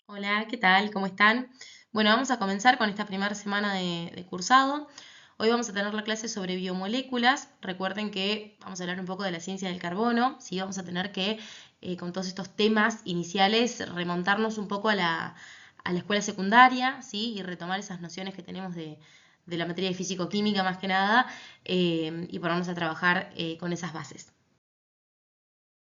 Hola, ¿qué tal? ¿Cómo están? Bueno, vamos a comenzar con esta primera semana de cursado. Hoy vamos a tener la clase sobre biomoléculas. Recuerden que vamos a hablar un poco de la ciencia del carbono, ¿sí? Vamos a tener que, con todos estos temas iniciales, remontarnos un poco a la escuela secundaria, ¿sí? Y retomar esas nociones que tenemos de la materia de físico-química más que nada, y ponernos a trabajar con esas bases.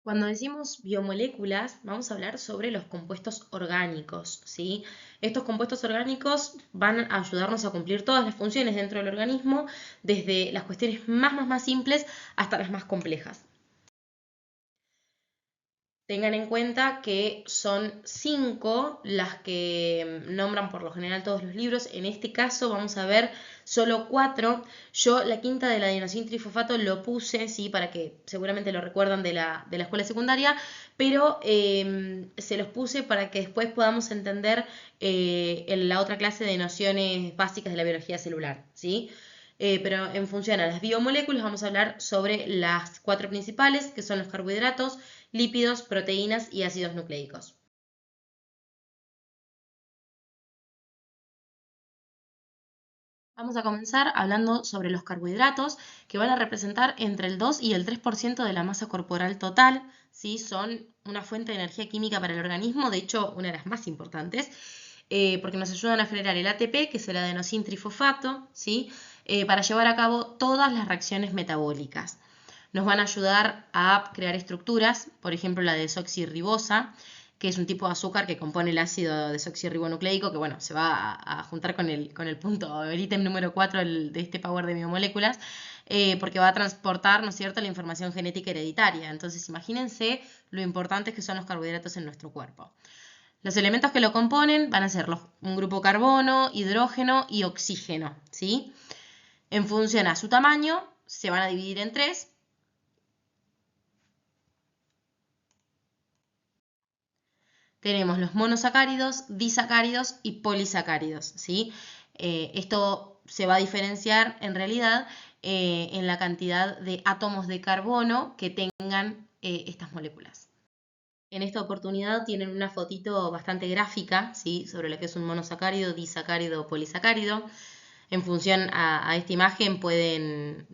Cuando decimos biomoléculas, vamos a hablar sobre los compuestos orgánicos, ¿sí? Estos compuestos orgánicos van a ayudarnos a cumplir todas las funciones dentro del organismo, desde las cuestiones más simples hasta las más complejas. Tengan en cuenta que son 5 las que nombran por lo general todos los libros. En este caso vamos a ver solo 4. Yo la quinta del adenosín trifosfato lo puse, ¿sí? Para que seguramente lo recuerdan de la escuela secundaria, pero se los puse para que después podamos entender en la otra clase de nociones básicas de la biología celular, ¿sí? Pero en función a las biomoléculas vamos a hablar sobre las 4 principales, que son los carbohidratos, lípidos, proteínas y ácidos nucleicos. Vamos a comenzar hablando sobre los carbohidratos, que van a representar entre el 2 y el 3% de la masa corporal total, ¿sí? Son una fuente de energía química para el organismo, de hecho, una de las más importantes, porque nos ayudan a generar el ATP, que es el adenosín trifosfato, ¿sí? Para llevar a cabo todas las reacciones metabólicas. Nos van a ayudar a crear estructuras, por ejemplo la desoxirribosa, que es un tipo de azúcar que compone el ácido desoxirribonucleico, que bueno, se va a juntar con el punto, el ítem número 4 de este power de biomoléculas, porque va a transportar, ¿no es cierto?, la información genética hereditaria. Entonces, imagínense lo importantes que son los carbohidratos en nuestro cuerpo. Los elementos que lo componen van a ser un grupo carbono, hidrógeno y oxígeno, ¿sí? En función a su tamaño, se van a dividir en 3. Tenemos los monosacáridos, disacáridos y polisacáridos, ¿sí? Esto se va a diferenciar en realidad en la cantidad de átomos de carbono que tengan estas moléculas. En esta oportunidad tienen una fotito bastante gráfica, ¿sí? Sobre lo que es un monosacárido, disacárido o polisacárido. En función a esta imagen pueden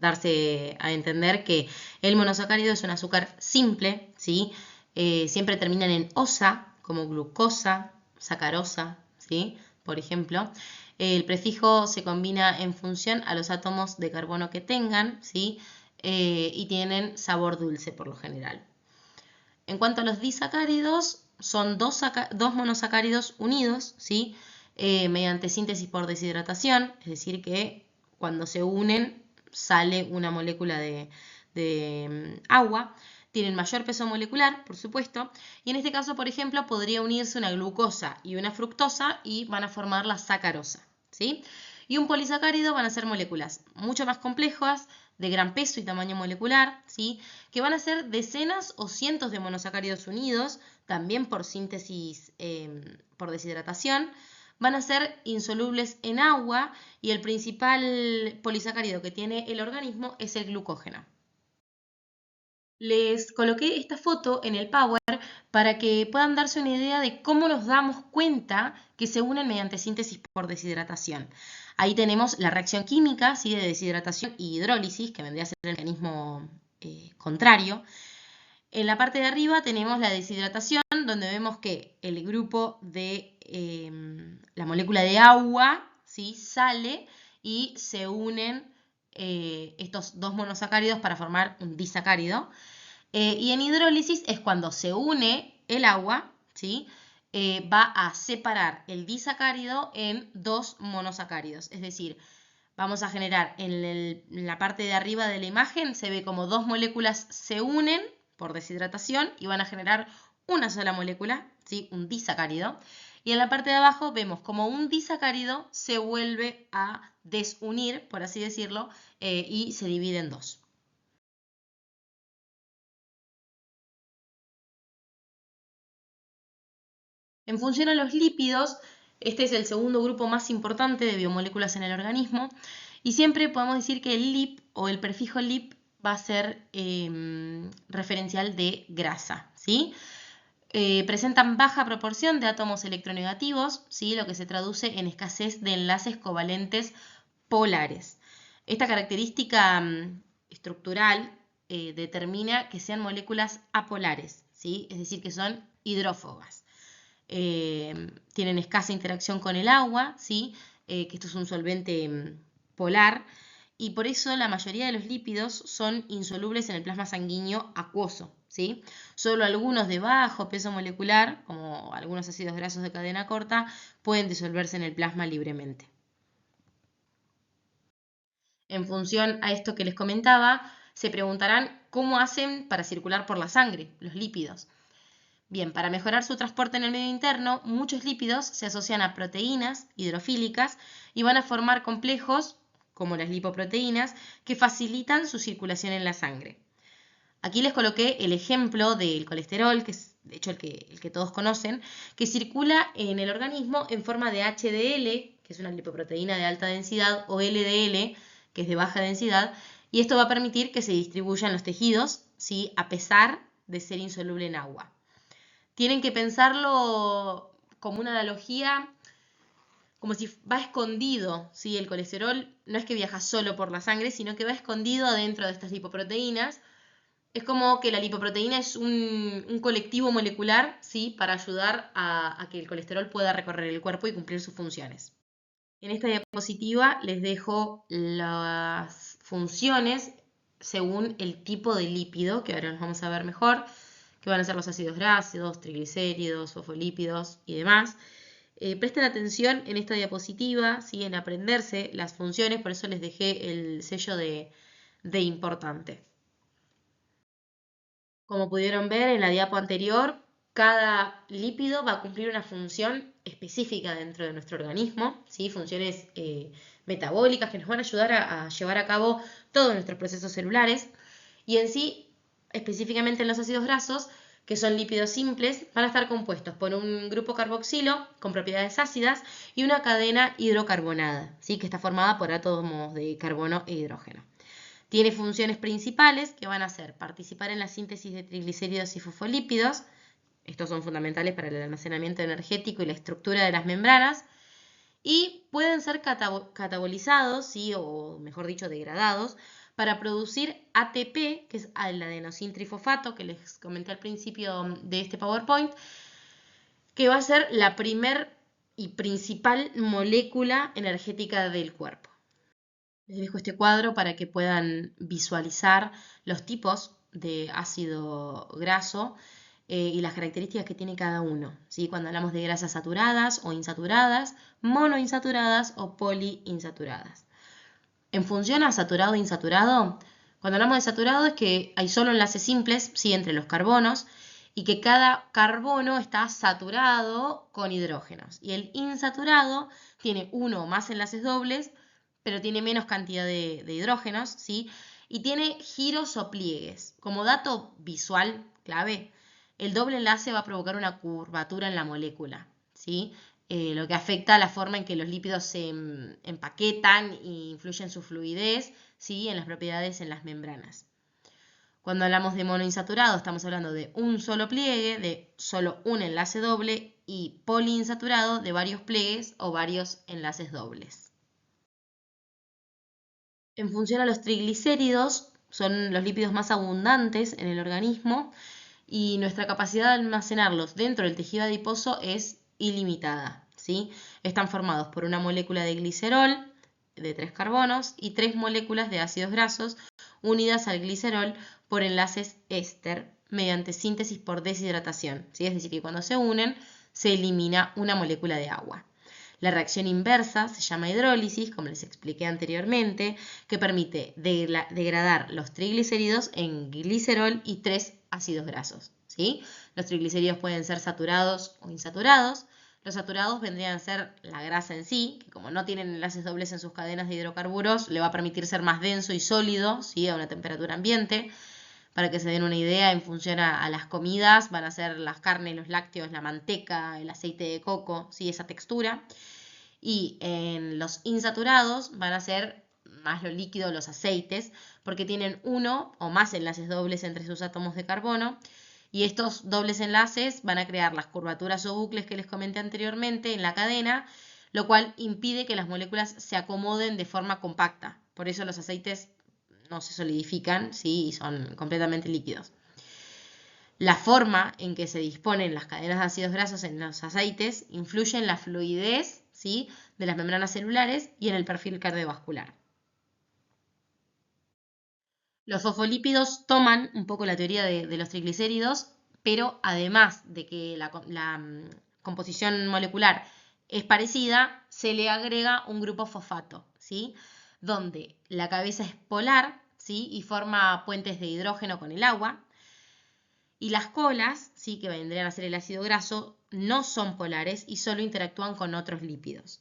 darse a entender que el monosacárido es un azúcar simple, ¿sí? Siempre terminan en osa, como glucosa, sacarosa, ¿sí? Por ejemplo. El prefijo se combina en función a los átomos de carbono que tengan, ¿sí? Y tienen sabor dulce por lo general. En cuanto a los disacáridos, son dos monosacáridos unidos, ¿sí? Mediante síntesis por deshidratación, es decir, que cuando se unen sale una molécula de agua. Tienen mayor peso molecular, por supuesto, y en este caso, por ejemplo, podría unirse una glucosa y una fructosa y van a formar la sacarosa, ¿sí? Y un polisacárido van a ser moléculas mucho más complejas, de gran peso y tamaño molecular, ¿sí? Que van a ser decenas o cientos de monosacáridos unidos, también por síntesis por deshidratación. Van a ser insolubles en agua y el principal polisacárido que tiene el organismo es el glucógeno. Les coloqué esta foto en el Power para que puedan darse una idea de cómo nos damos cuenta que se unen mediante síntesis por deshidratación. Ahí tenemos la reacción química, ¿sí? De deshidratación y hidrólisis, que vendría a ser el mecanismo contrario. En la parte de arriba tenemos la deshidratación, donde vemos que el grupo de la molécula de agua, ¿sí? Sale y se unen estos dos monosacáridos para formar un disacárido. Y en hidrólisis es cuando se une el agua, ¿sí? Va a separar el disacárido en dos monosacáridos. Es decir, vamos a generar en la parte de arriba de la imagen, se ve como dos moléculas se unen por deshidratación y van a generar una sola molécula, ¿sí? Un disacárido. Y en la parte de abajo vemos como un disacárido se vuelve a desunir, por así decirlo, y se divide en dos. En función a los lípidos, este es el segundo grupo más importante de biomoléculas en el organismo y siempre podemos decir que el lip o el prefijo lip va a ser referencial de grasa, ¿sí? Presentan baja proporción de átomos electronegativos, ¿sí? Lo que se traduce en escasez de enlaces covalentes polares. Esta característica estructural determina que sean moléculas apolares, ¿sí? Es decir, que son hidrófobas. Tienen escasa interacción con el agua, ¿sí? Que esto es un solvente polar, y por eso la mayoría de los lípidos son insolubles en el plasma sanguíneo acuoso, ¿sí? Solo algunos de bajo peso molecular, como algunos ácidos grasos de cadena corta, pueden disolverse en el plasma libremente. En función a esto que les comentaba, se preguntarán cómo hacen para circular por la sangre los lípidos. Bien, para mejorar su transporte en el medio interno, muchos lípidos se asocian a proteínas hidrofílicas y van a formar complejos, como las lipoproteínas, que facilitan su circulación en la sangre. Aquí les coloqué el ejemplo del colesterol, que es de hecho el que todos conocen, que circula en el organismo en forma de HDL, que es una lipoproteína de alta densidad, o LDL, que es de baja densidad, y esto va a permitir que se distribuya en los tejidos, ¿sí? A pesar de ser insoluble en agua. Tienen que pensarlo como una analogía, como si va escondido, ¿sí? El colesterol no es que viaja solo por la sangre, sino que va escondido adentro de estas lipoproteínas. Es como que la lipoproteína es un colectivo molecular, ¿sí? Para ayudar a que el colesterol pueda recorrer el cuerpo y cumplir sus funciones. En esta diapositiva les dejo las funciones según el tipo de lípido, que ahora nos vamos a ver mejor, que van a ser los ácidos grasos, triglicéridos, fosfolípidos y demás. Presten atención en esta diapositiva, ¿sí? En aprenderse las funciones, por eso les dejé el sello de importante. Como pudieron ver en la diapo anterior, cada lípido va a cumplir una función específica dentro de nuestro organismo, ¿sí? Funciones metabólicas que nos van a ayudar a llevar a cabo todos nuestros procesos celulares. Y en sí, específicamente en los ácidos grasos, que son lípidos simples, van a estar compuestos por un grupo carboxilo con propiedades ácidas y una cadena hidrocarbonada, ¿sí? Que está formada por átomos de carbono e hidrógeno. Tiene funciones principales que van a ser participar en la síntesis de triglicéridos y fosfolípidos. Estos son fundamentales para el almacenamiento energético y la estructura de las membranas. Y pueden ser catabolizados, ¿sí? O mejor dicho, degradados, para producir ATP, que es el adenosintrifosfato, que les comenté al principio de este PowerPoint, que va a ser la primer y principal molécula energética del cuerpo. Les dejo este cuadro para que puedan visualizar los tipos de ácido graso y las características que tiene cada uno, ¿sí? Cuando hablamos de grasas saturadas o insaturadas, monoinsaturadas o poliinsaturadas. En función a saturado e insaturado, cuando hablamos de saturado es que hay solo enlaces simples, ¿sí? Entre los carbonos, y que cada carbono está saturado con hidrógenos. Y el insaturado tiene uno o más enlaces dobles, pero tiene menos cantidad de hidrógenos, ¿sí? Y tiene giros o pliegues. Como dato visual clave, el doble enlace va a provocar una curvatura en la molécula, ¿sí? Lo que afecta a la forma en que los lípidos se empaquetan e influyen su fluidez, ¿sí? En las propiedades en las membranas. Cuando hablamos de monoinsaturado, estamos hablando de un solo pliegue, de solo un enlace doble, y poliinsaturado de varios pliegues o varios enlaces dobles. En función a los triglicéridos, son los lípidos más abundantes en el organismo y nuestra capacidad de almacenarlos dentro del tejido adiposo es ilimitada, ¿sí? Están formados por una molécula de glicerol de 3 carbonos y 3 moléculas de ácidos grasos unidas al glicerol por enlaces éster mediante síntesis por deshidratación, ¿sí? Es decir, que cuando se unen se elimina una molécula de agua. La reacción inversa se llama hidrólisis, como les expliqué anteriormente, que permite degradar los triglicéridos en glicerol y 3 ácidos grasos, ¿sí? Los triglicéridos pueden ser saturados o insaturados. Los saturados vendrían a ser la grasa en sí, que como no tienen enlaces dobles en sus cadenas de hidrocarburos, le va a permitir ser más denso y sólido, ¿sí? A una temperatura ambiente. Para que se den una idea, en función a las comidas, van a ser las carnes, los lácteos, la manteca, el aceite de coco, ¿sí? Esa textura. Y en los insaturados van a ser más lo líquido, los aceites, porque tienen uno o más enlaces dobles entre sus átomos de carbono Y estos dobles enlaces van a crear las curvaturas o bucles que les comenté anteriormente en la cadena, lo cual impide que las moléculas se acomoden de forma compacta. Por eso los aceites no se solidifican, ¿sí? Y son completamente líquidos. La forma en que se disponen las cadenas de ácidos grasos en los aceites influye en la fluidez, ¿sí?, de las membranas celulares y en el perfil cardiovascular. Los fosfolípidos toman un poco la teoría de los triglicéridos, pero además de que la composición molecular es parecida, se le agrega un grupo fosfato, ¿sí?, donde la cabeza es polar, ¿sí?, y forma puentes de hidrógeno con el agua, y las colas, ¿sí?, que vendrían a ser el ácido graso, no son polares y solo interactúan con otros lípidos.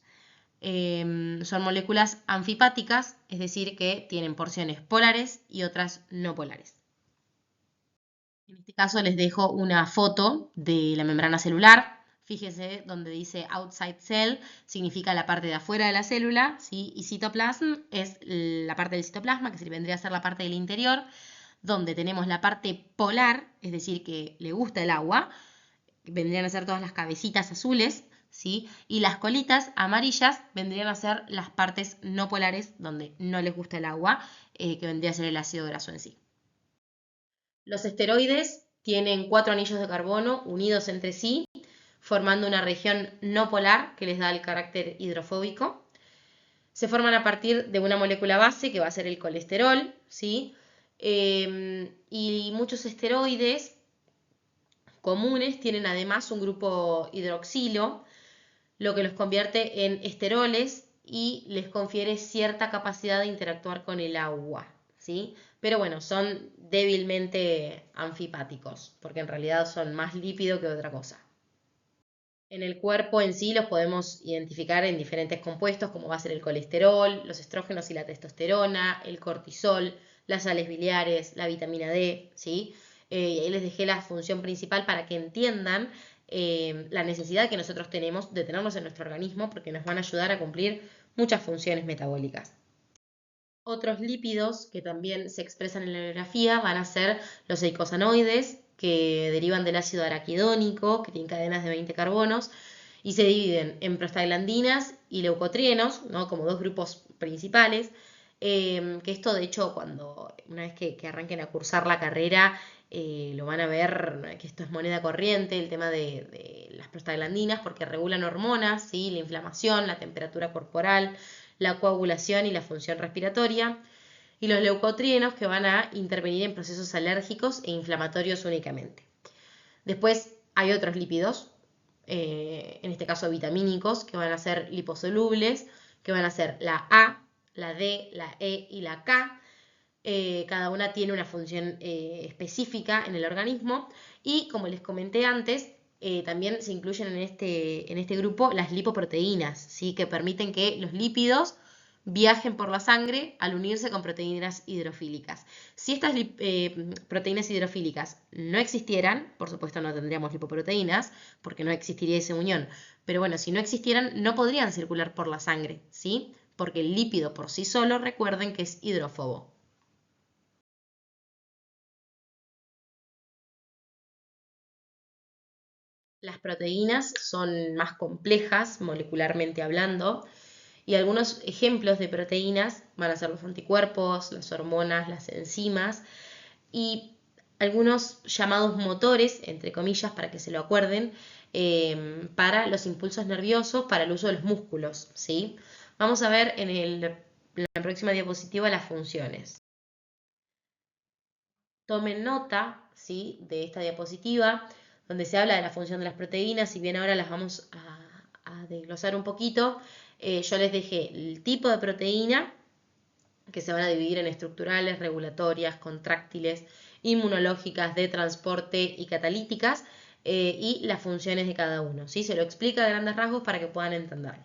Son moléculas anfipáticas, es decir, que tienen porciones polares y otras no polares. En este caso les dejo una foto de la membrana celular. Fíjese donde dice outside cell, significa la parte de afuera de la célula, ¿sí? Y citoplasm es la parte del citoplasma, que vendría a ser la parte del interior, donde tenemos la parte polar, es decir, que le gusta el agua, vendrían a ser todas las cabecitas azules, ¿sí? Y las colitas amarillas vendrían a ser las partes no polares, donde no les gusta el agua, que vendría a ser el ácido graso en sí. Los esteroides tienen 4 anillos de carbono unidos entre sí, formando una región no polar que les da el carácter hidrofóbico. Se forman a partir de una molécula base que va a ser el colesterol, ¿sí? Y muchos esteroides comunes tienen además un grupo hidroxilo, lo que los convierte en esteroles y les confiere cierta capacidad de interactuar con el agua, ¿sí? Pero bueno, son débilmente anfipáticos, porque en realidad son más lípido que otra cosa. En el cuerpo en sí los podemos identificar en diferentes compuestos, como va a ser el colesterol, los estrógenos y la testosterona, el cortisol, las sales biliares, la vitamina D, ¿sí? Y ahí les dejé la función principal para que entiendan la necesidad que nosotros tenemos de tenerlos en nuestro organismo, porque nos van a ayudar a cumplir muchas funciones metabólicas. Otros lípidos que también se expresan en la bibliografía van a ser los eicosanoides, que derivan del ácido araquidónico, que tienen cadenas de 20 carbonos, y se dividen en prostaglandinas y leucotrienos, ¿no?, como dos grupos principales, que esto de hecho una vez que arranquen a cursar la carrera, lo van a ver, que esto es moneda corriente, el tema de las prostaglandinas, porque regulan hormonas, ¿sí?, la inflamación, la temperatura corporal, la coagulación y la función respiratoria, y los leucotrienos, que van a intervenir en procesos alérgicos e inflamatorios únicamente. Después hay otros lípidos, en este caso vitamínicos, que van a ser liposolubles, que van a ser la A, la D, la E y la K. Cada una tiene una función específica en el organismo y, como les comenté antes, también se incluyen en este grupo las lipoproteínas, ¿sí?, que permiten que los lípidos viajen por la sangre al unirse con proteínas hidrofílicas. Si estas proteínas hidrofílicas no existieran, por supuesto no tendríamos lipoproteínas, porque no existiría esa unión, pero bueno, si no existieran no podrían circular por la sangre, ¿sí?, porque el lípido por sí solo, recuerden que es hidrófobo. Las proteínas son más complejas molecularmente hablando, y algunos ejemplos de proteínas van a ser los anticuerpos, las hormonas, las enzimas y algunos llamados motores, entre comillas, para que se lo acuerden, para los impulsos nerviosos, para el uso de los músculos, ¿sí? Vamos a ver en la próxima diapositiva las funciones. Tomen nota, ¿sí?, de esta diapositiva, donde se habla de la función de las proteínas. Si bien ahora las vamos a desglosar un poquito, yo les dejé el tipo de proteína, que se van a dividir en estructurales, regulatorias, contráctiles, inmunológicas, de transporte y catalíticas, y las funciones de cada uno, ¿sí? Se lo explica a grandes rasgos para que puedan entenderlo.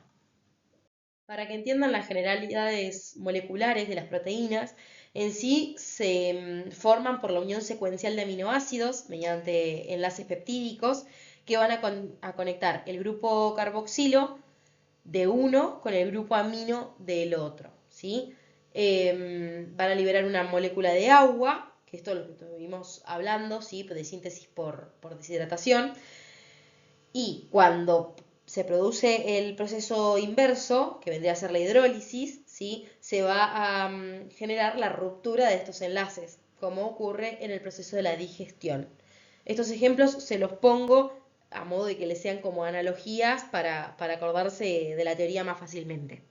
Para que entiendan las generalidades moleculares de las proteínas, en sí se forman por la unión secuencial de aminoácidos mediante enlaces peptídicos que van a conectar el grupo carboxilo de uno con el grupo amino del otro, ¿sí? Van a liberar una molécula de agua, que esto es lo que estuvimos hablando, ¿sí? De síntesis por deshidratación. Y cuando se produce el proceso inverso, que vendría a ser la hidrólisis, ¿sí? Se va a generar la ruptura de estos enlaces, como ocurre en el proceso de la digestión. Estos ejemplos se los pongo a modo de que les sean como analogías para acordarse de la teoría más fácilmente.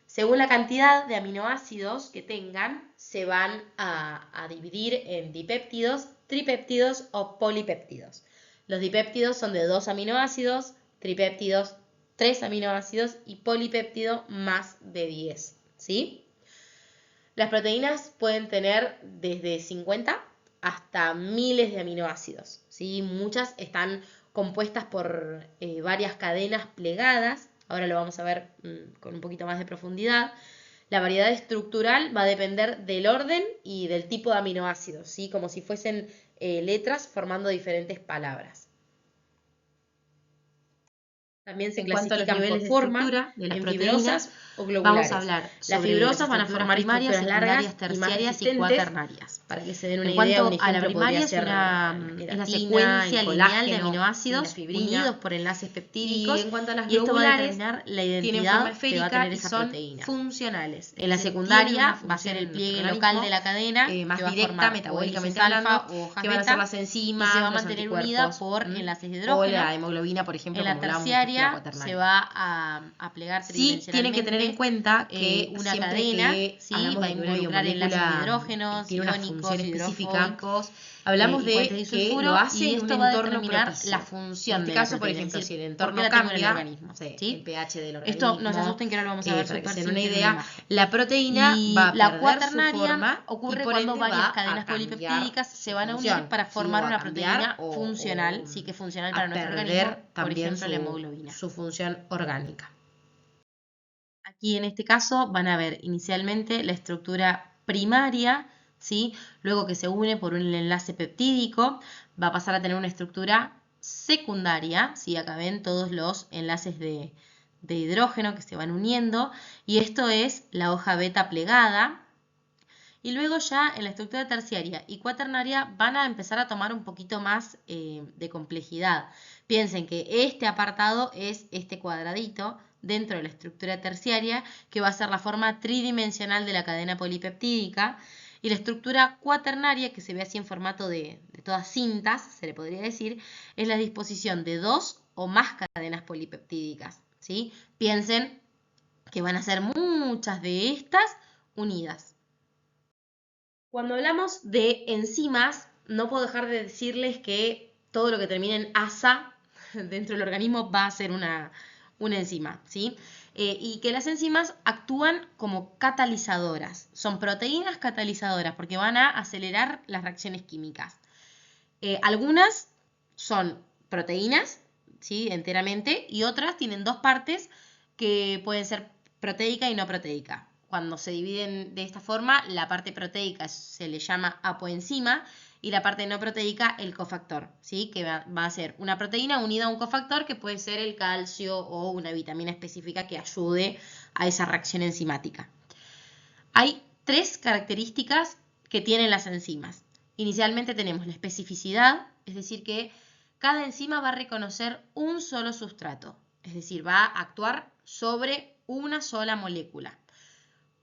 Según la cantidad de aminoácidos que tengan, se van a dividir en dipéptidos, tripéptidos o polipéptidos. Los dipéptidos son de 2 aminoácidos, tripéptidos 3 aminoácidos y polipéptido más de 10, ¿sí? Las proteínas pueden tener desde 50 hasta miles de aminoácidos, ¿sí? Muchas están compuestas por varias cadenas plegadas. Ahora lo vamos a ver con un poquito más de profundidad. La variedad estructural va a depender del orden y del tipo de aminoácidos, ¿sí? Como si fuesen letras formando diferentes palabras. También se clasifican por forma, en fibrosas o globulares. Vamos a hablar las fibrosas van a formar estructuras largas, terciarias y cuaternarias. Para que se den una idea, un ejemplo podría ser es la secuencia lineal de aminoácidos unidos por enlaces peptídicos. Y en cuanto a las y esto va a globulares, determinar la tienen identidad forma que va a esférica tener y esa son proteína. funcionales. En la Es decir, secundaria tienen una va a ser función el en pliegue nuestro local de organismo, la cadena más que va a directa, formar metabólicamente o hélices hablando, alfa o hojas que van a beta, ser las enzimas, y se va a los mantener unida anticuerpos, por enlaces de o hidrógeno. la hemoglobina, por ejemplo, En la como hablábamos terciaria la cuaternaria. se va a plegar Sí, tienen que tener en cuenta que una siempre cadena, que ¿sí? hablamos Va a de que una involucrar enlaces de biomolécula hidrógenos, tiene una iónicos, función específica, hidrofóbicos, hablamos y puentes de que disulfuro, lo hace y en un esto va a entorno determinar propicio. la función En este de la caso, por proteína, ejemplo, es decir, si el por qué entorno la tengo en el cambia, organismo, no sé, ¿sí? el pH del organismo. Esto no se asusten que ahora lo vamos a ver para que súper se den una simple en idea, imagen. la proteína Y va a la perder su cuaternaria forma ocurre y por cuando ende varias va a cadenas cambiar polipeptídicas se su van a función, unir para ¿sí? formar O a una cambiar proteína o funcional, sí, que es funcional para a nuestro perder organismo, por también ejemplo, la hemoglobina. su función orgánica. Aquí en este caso van a ver inicialmente la estructura primaria, ¿sí? Luego que se une por un enlace peptídico, va a pasar a tener una estructura secundaria, ¿sí? Acá ven todos los enlaces de hidrógeno que se van uniendo, y esto es la hoja beta plegada. Y luego ya en la estructura terciaria y cuaternaria van a empezar a tomar un poquito más de complejidad. Piensen que este apartado es este cuadradito dentro de la estructura terciaria, que va a ser la forma tridimensional de la cadena polipeptídica, y la estructura cuaternaria, que se ve así en formato de todas cintas, se le podría decir, es la disposición de 2 o más cadenas polipeptídicas, ¿sí? Piensen que van a ser muchas de estas unidas. Cuando hablamos de enzimas, no puedo dejar de decirles que todo lo que termine en asa dentro del organismo va a ser una enzima, ¿sí? Y que las enzimas actúan como catalizadoras. Son proteínas catalizadoras porque van a acelerar las reacciones químicas. Algunas son proteínas, ¿sí? Enteramente, y otras tienen dos partes que pueden ser proteica y no proteica. Cuando se dividen de esta forma, la parte proteica se le llama apoenzima y la parte no proteica el cofactor, ¿sí? Que va a ser una proteína unida a un cofactor que puede ser el calcio o una vitamina específica que ayude a esa reacción enzimática. Hay 3 características que tienen las enzimas. Inicialmente tenemos la especificidad, es decir que cada enzima va a reconocer un solo sustrato, es decir, va a actuar sobre una sola molécula.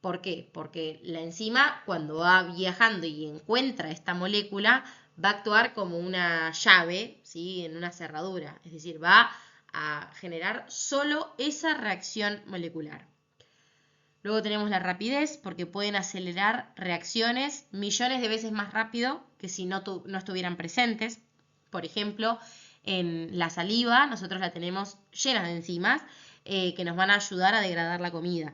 ¿Por qué? Porque la enzima, cuando va viajando y encuentra esta molécula, va a actuar como una llave, ¿sí? En una cerradura, es decir, va a generar solo esa reacción molecular. Luego tenemos la rapidez, porque pueden acelerar reacciones millones de veces más rápido que si no estuvieran presentes. Por ejemplo, en la saliva nosotros la tenemos llena de enzimas que nos van a ayudar a degradar la comida.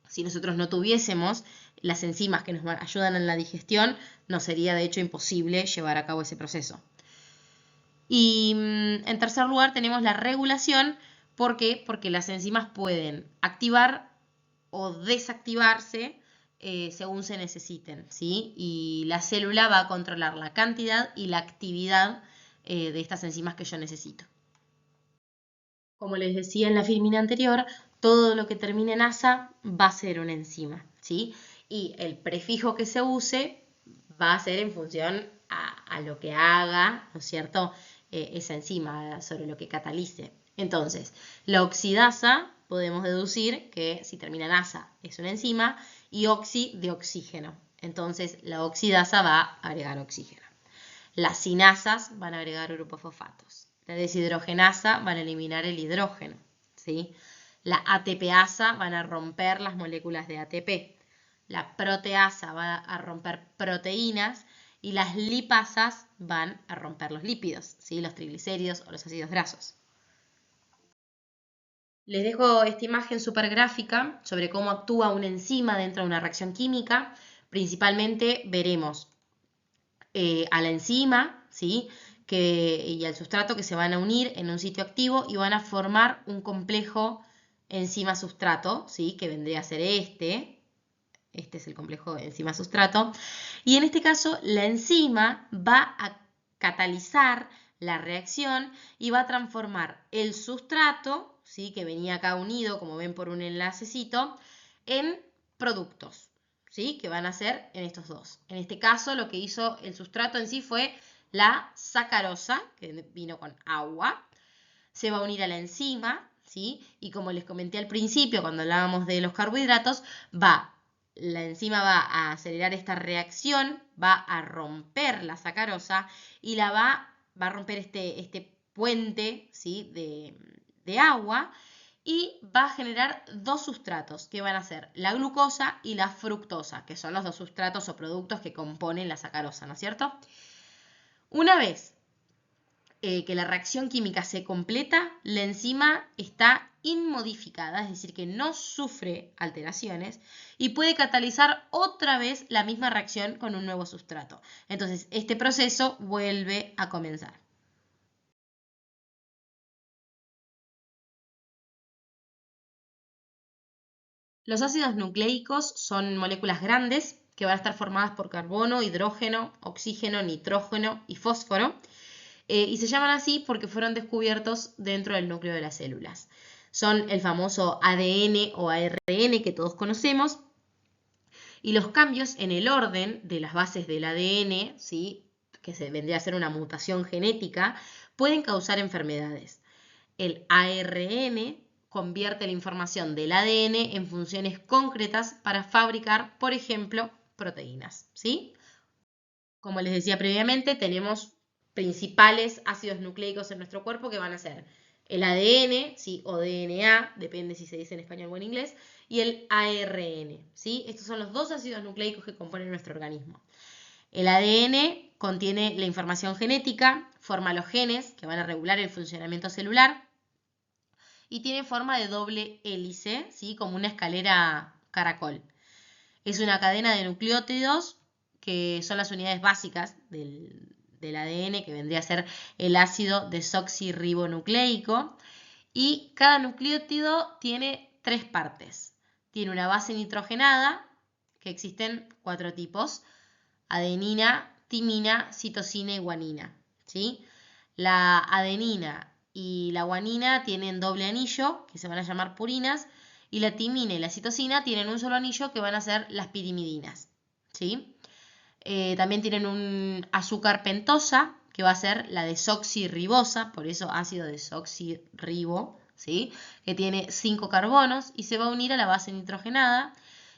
Si nosotros no tuviésemos las enzimas que nos ayudan en la digestión, nos sería de hecho imposible llevar a cabo ese proceso. Y en tercer lugar tenemos la regulación. ¿Por qué? Porque las enzimas pueden activar o desactivarse según se necesiten, ¿sí? Y la célula va a controlar la cantidad y la actividad de estas enzimas que yo necesito. Como les decía en la filmina anterior, todo lo que termine en asa va a ser una enzima, ¿sí? Y el prefijo que se use va a ser en función a lo que haga, ¿no es cierto?, esa enzima, sobre lo que catalice. Entonces, la oxidasa, podemos deducir que si termina en asa es una enzima, y oxi de oxígeno. Entonces, la oxidasa va a agregar oxígeno. Las sinasas van a agregar grupos fosfatos. La deshidrogenasa van a eliminar el hidrógeno, ¿sí? La ATPasa van a romper las moléculas de ATP. La proteasa va a romper proteínas y las lipasas van a romper los lípidos, ¿sí? Los triglicéridos o los ácidos grasos. Les dejo esta imagen súper gráfica sobre cómo actúa una enzima dentro de una reacción química. Principalmente veremos a la enzima, ¿sí?, y al sustrato, que se van a unir en un sitio activo y van a formar un complejo enzima-sustrato, ¿sí?, que vendría a ser este. Este es el complejo enzima-sustrato. Y en este caso, la enzima va a catalizar la reacción y va a transformar el sustrato, ¿sí?, que venía acá unido, como ven por un enlacecito, en productos, ¿sí?, que van a ser en estos dos. En este caso, lo que hizo el sustrato en sí fue la sacarosa, que vino con agua. Se va a unir a la enzima, ¿sí?, y como les comenté al principio, cuando hablábamos de los carbohidratos, la enzima va a acelerar esta reacción, va a romper la sacarosa y va a romper este puente, ¿sí?, de agua, y va a generar dos sustratos, que van a ser la glucosa y la fructosa, que son los dos sustratos o productos que componen la sacarosa, ¿no es cierto? Una vez que la reacción química se completa, la enzima está inmodificada, es decir, que no sufre alteraciones y puede catalizar otra vez la misma reacción con un nuevo sustrato. Entonces, este proceso vuelve a comenzar. Los ácidos nucleicos son moléculas grandes que van a estar formadas por carbono, hidrógeno, oxígeno, nitrógeno y fósforo. Y se llaman así porque fueron descubiertos dentro del núcleo de las células. Son el famoso ADN o ARN que todos conocemos, y los cambios en el orden de las bases del ADN, ¿sí?, que se vendría a ser una mutación genética, pueden causar enfermedades. El ARN convierte la información del ADN en funciones concretas para fabricar, por ejemplo, proteínas, ¿sí? Como les decía previamente, tenemos principales ácidos nucleicos en nuestro cuerpo, que van a ser el ADN, ¿sí?, o DNA, depende si se dice en español o en inglés, y el ARN, ¿sí? Estos son los dos ácidos nucleicos que componen nuestro organismo. El ADN contiene la información genética, forma los genes que van a regular el funcionamiento celular y tiene forma de doble hélice, ¿sí?, como una escalera caracol. Es una cadena de nucleótidos que son las unidades básicas del ADN, que vendría a ser el ácido desoxirribonucleico, y cada nucleótido tiene 3 partes. Tiene una base nitrogenada, que existen 4 tipos: adenina, timina, citosina y guanina, ¿sí? La adenina y la guanina tienen doble anillo, que se van a llamar purinas, y la timina y la citosina tienen un solo anillo, que van a ser las pirimidinas, ¿sí? También tienen un azúcar pentosa, que va a ser la desoxirribosa, por eso ácido desoxirribo, ¿sí?, que tiene 5 carbonos y se va a unir a la base nitrogenada.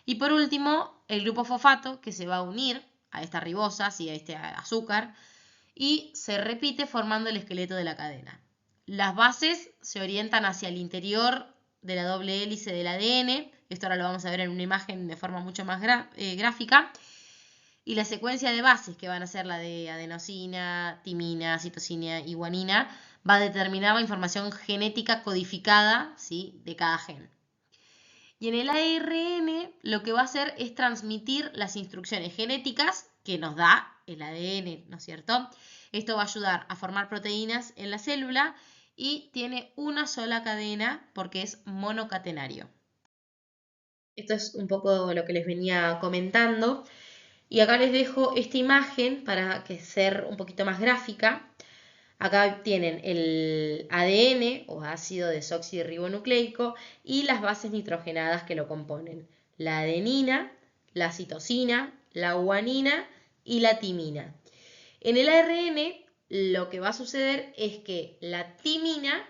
Y por último, el grupo fosfato, que se va a unir a esta ribosa, ¿sí?, a este azúcar, y se repite formando el esqueleto de la cadena. Las bases se orientan hacia el interior de la doble hélice del ADN, esto ahora lo vamos a ver en una imagen de forma mucho más gráfica, y la secuencia de bases, que van a ser la de adenosina, timina, citosina y guanina, va a determinar la información genética codificada, ¿sí?, de cada gen. Y en el ARN lo que va a hacer es transmitir las instrucciones genéticas que nos da el ADN, ¿no es cierto? Esto va a ayudar a formar proteínas en la célula y tiene una sola cadena porque es monocatenario. Esto es un poco lo que les venía comentando. Y acá les dejo esta imagen para que sea un poquito más gráfica. Acá tienen el ADN o ácido desoxirribonucleico y las bases nitrogenadas que lo componen: la adenina, la citosina, la guanina y la timina. En el ARN lo que va a suceder es que la timina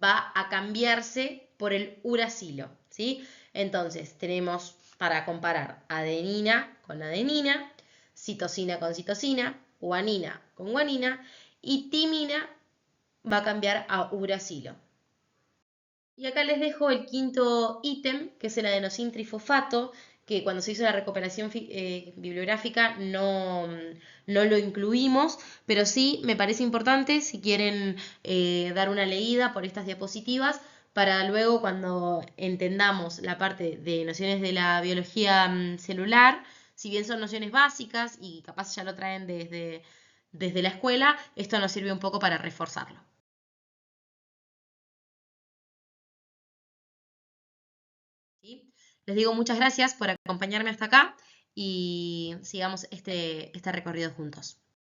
va a cambiarse por el uracilo, ¿sí? Entonces tenemos para comparar adenina con adenina, citosina con citosina, guanina con guanina y timina va a cambiar a uracilo. Y acá les dejo el quinto ítem, que es el adenosintrifosfato, que cuando se hizo la recuperación bibliográfica no lo incluimos, pero sí me parece importante si quieren dar una leída por estas diapositivas, para luego cuando entendamos la parte de nociones de la biología celular, si bien son nociones básicas y capaz ya lo traen desde la escuela, esto nos sirve un poco para reforzarlo. ¿Sí? Les digo muchas gracias por acompañarme hasta acá y sigamos este recorrido juntos.